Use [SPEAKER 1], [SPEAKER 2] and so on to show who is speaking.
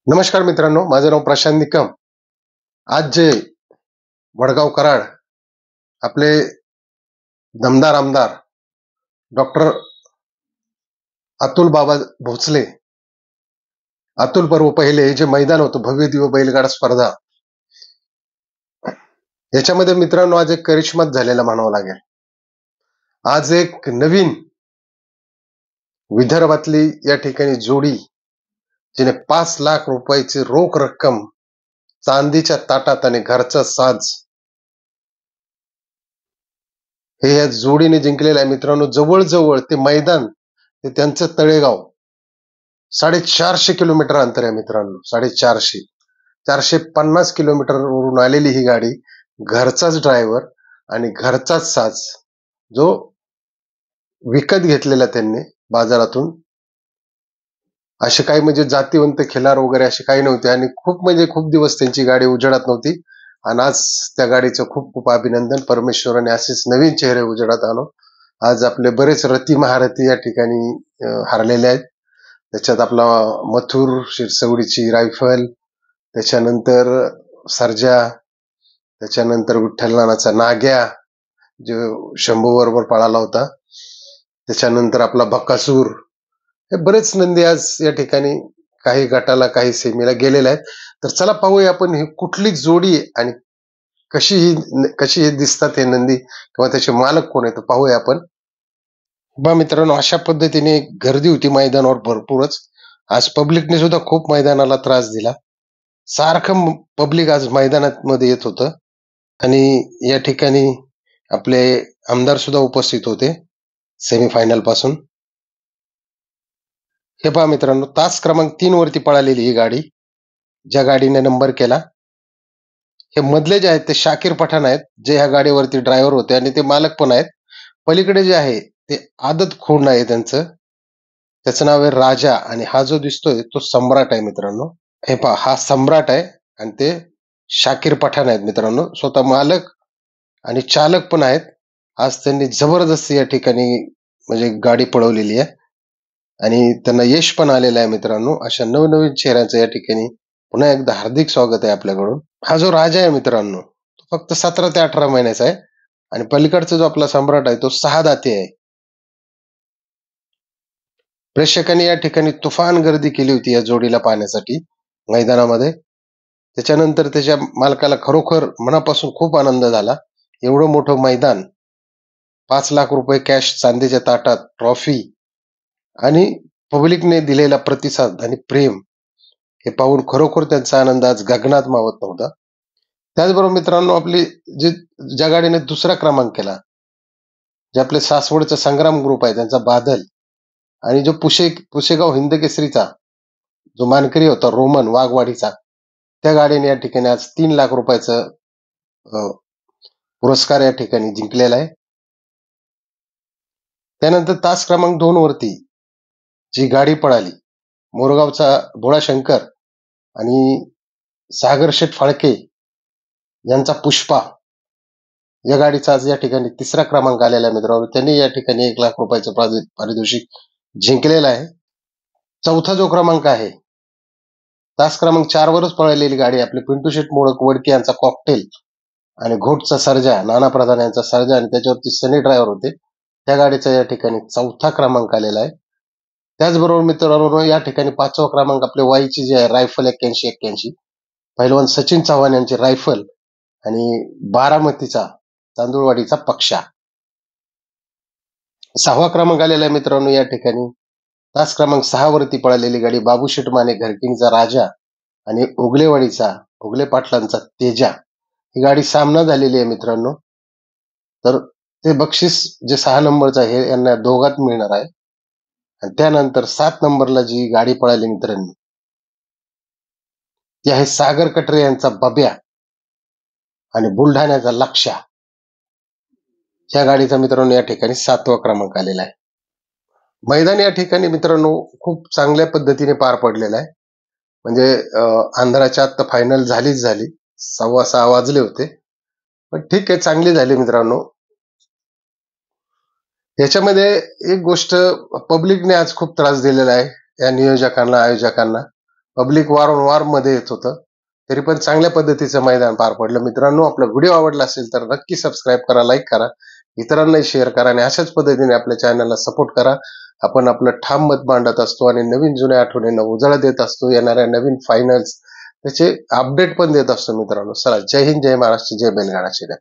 [SPEAKER 1] नमस्कार मित्रांनो, माझं नाव प्रशांत निकम. आज जे वडगाव कराड आपले दमदार आमदार डॉक्टर अतुल बाबा भोसले, अतुल पर्व पहिले हे जे मैदान होतं भव्य दिव्य बैलगाडा स्पर्धा, याच्यामध्ये मित्रांनो आज एक करिश्माच झालेला म्हणावं लागेल. आज एक नवीन विदर्भातली या ठिकाणी जोडी जिने 5 लाख रुपयाची रोख रक्कम चांदीच्या ताटात आणि घरचा साज हे या जोडीने जिंकलेलं आहे मित्रांनो. जवळजवळ ते मैदान ते त्यांचं तळेगाव 450 किलोमीटर अंतर आहे मित्रांनो. 450 450 किलोमीटर वरून आलेली ही गाडी, घरचाच ड्रायव्हर आणि घरचाच साज, जो विकत घेतलेला त्यांनी बाजारातून. असे काही म्हणजे जातीवंत खिलार वगैरे असे काही नव्हते आणि खूप दिवस त्यांची गाडी उजेडात नव्हती. आणि आज त्या गाडीचं खूप अभिनंदन. परमेश्वराने असेच नवीन चेहरे उजेडात आणो. आज आपले बरेच रथी महारथी या ठिकाणी हरलेले आहेत. त्याच्यात आपला मथुर शिरसवडीची रायफल, त्याच्यानंतर सर्जा, त्याच्यानंतर विठ्ठल नानाचा नाग्या जो शंभू बरोबर पळाला होता, त्याच्यानंतर आपला बकासूर, हे बरेच नंदी आज या ठिकाणी काही गटाला काही सेमीला गेलेले आहेत. तर चला पाहूया आपण ही कुठली जोडी आहे आणि कशी हे दिसतात हे नंदी किंवा त्याचे मालक कोण आहेत पाहूया आपण. बा मित्रांनो, अशा पद्धतीने गर्दी होती मैदानावर भरपूरच. आज पब्लिकने सुद्धा खूप मैदानाला त्रास दिला. सारखं पब्लिक आज मैदानात मध्ये येत होतं आणि या ठिकाणी आपले आमदार सुद्धा उपस्थित होते सेमीफायनल पासून. हे पहा मित्रांनो, तास क्रमांक 3 वरती पळालेली ही गाडी, ज्या गाडीने नंबर केला. हे मधले जे आहेत ते शाकीर पठाण आहेत, जे ह्या गाडीवरती ड्रायव्हर होते आणि ते मालक पण आहेत. पलीकडे जे आहे ते आदत खून आहे त्यांचं, त्याचं नाव आहे राजा आणि हा जो दिसतोय तो सम्राट आहे मित्रांनो. हे पहा, हा सम्राट आहे आणि ते शाकीर पठाण आहेत मित्रांनो. स्वतः मालक आणि चालक पण आहेत. आज त्यांनी जबरदस्ती या ठिकाणी म्हणजे गाडी पळवलेली आहे आणि त्यांना यश पण आलेलं आहे मित्रांनो. अशा नवनवीन चेहऱ्यांचं या ठिकाणी पुन्हा एकदा हार्दिक स्वागत आहे आपल्याकडून. हा जो राजा आहे मित्रांनो, तो फक्त 17 ते 18 महिन्याचा आहे आणि पलीकडचा जो आपला सम्राट आहे तो 6 दाते आहे. प्रेक्षकांनी या ठिकाणी तुफान गर्दी केली होती या जोडीला पाहण्यासाठी मैदानामध्ये. त्याच्यानंतर त्याच्या मालकाला खरोखर मनापासून खूप आनंद झाला. एवढं मोठं मैदान, 5 लाख रुपये कॅश चांदीच्या ताटात, ट्रॉफी आणि पब्लिकने दिलेला प्रतिसाद आणि प्रेम हे पाहून खरोखर त्यांचा आनंद आज गगनात मावत नव्हता. त्याचबरोबर मित्रांनो, आपली जे ज्या गाडीने दुसरा क्रमांक केला, जे आपले सासवडचा संग्राम ग्रुप आहे त्यांचा बादल, आणि जो पुशेगाव हिंदकेसरीचा जो मानकरी होता रोमन वाघवाडीचा, त्या गाडीने या ठिकाणी आज 3 लाख रुपयाचं पुरस्कार या ठिकाणी जिंकलेला आहे. त्यानंतर तास क्रमांक 2 वरती जी गाडी पळाली, मोरगावचा भोळाशंकर आणि सागर शेठ फाळके यांचा पुष्पा, या गाडीचा आज या ठिकाणी तिसरा क्रमांक आलेला आहे मित्रांनो. त्यांनी या ठिकाणी 1 लाख रुपयाचं पारितोषिक जिंकलेलं आहे. चौथा जो क्रमांक आहे, तास क्रमांक 4 वरच पळालेली गाडी आपले पिंटू शेठ मोडक वडके यांचा कॉकटेल आणि घोटचा सर्जा, नाना प्रधान यांचा सर्जा आणि त्याच्यावरती सनी ड्रायव्हर होते, त्या गाडीचा या ठिकाणी चौथा क्रमांक आलेला आहे. त्याचबरोबर मित्रांनो, या ठिकाणी 5वा क्रमांक आपले वाईची जे आहे रायफल 81 पहिलवान सचिन चव्हाण यांची रायफल आणि बारामतीचा तांदुळवाडीचा पक्षा. 6वा क्रमांक आलेला आहे मित्रांनो. या ठिकाणी तास क्रमांक 6 वरती पळालेली गाडी बाबूशेठ माने घरकिणीचा राजा आणि ओगले पाटलांचा तेजा, ही गाडी सामना झालेली आहे मित्रांनो. तर ते बक्षीस जे 6 नंबरचं आहे यांना दोघात मिळणार आहे. आणि त्यानंतर 7 नंबरला जी गाडी पळाली मित्रांनो, ती आहे सागर कटरे यांचा बब्या आणि बुलढाण्याचा लक्ष्या. ह्या गाडीचा मित्रांनो या ठिकाणी 7वा क्रमांक आलेला आहे. मैदान या ठिकाणी मित्रांनो खूप चांगल्या पद्धतीने पार पडलेलं आहे. म्हणजे आंध्राच्या आत फायनल झाली, 6:15 वाजले होते, पण ठीक आहे, चांगली झाली मित्रांनो. याच्यामध्ये एक गोष्ट, पब्लिकने आज खूप त्रास दिलेला आहे या नियोजकांना, आयोजकांना. पब्लिक वारंवार मध्ये येत होतं. तरी पण चांगल्या पद्धतीचं मैदान पार पडलं. मित्रांनो, आपला व्हिडिओ आवडला असेल तर नक्की सबस्क्राईब करा, लाईक करा, इतरांनाही शेअर करा आणि अशाच पद्धतीने आपल्या चॅनलला सपोर्ट करा. आपण आपलं ठाम मत मांडत असतो आणि नवीन जुन्या आठवणींना उजाळा देत असतो. येणाऱ्या नवीन फायनल्स त्याचे अपडेट पण देत असतो मित्रांनो. चला, जय हिंद, जय महाराष्ट्र, जय बैलगाडा शर्यत.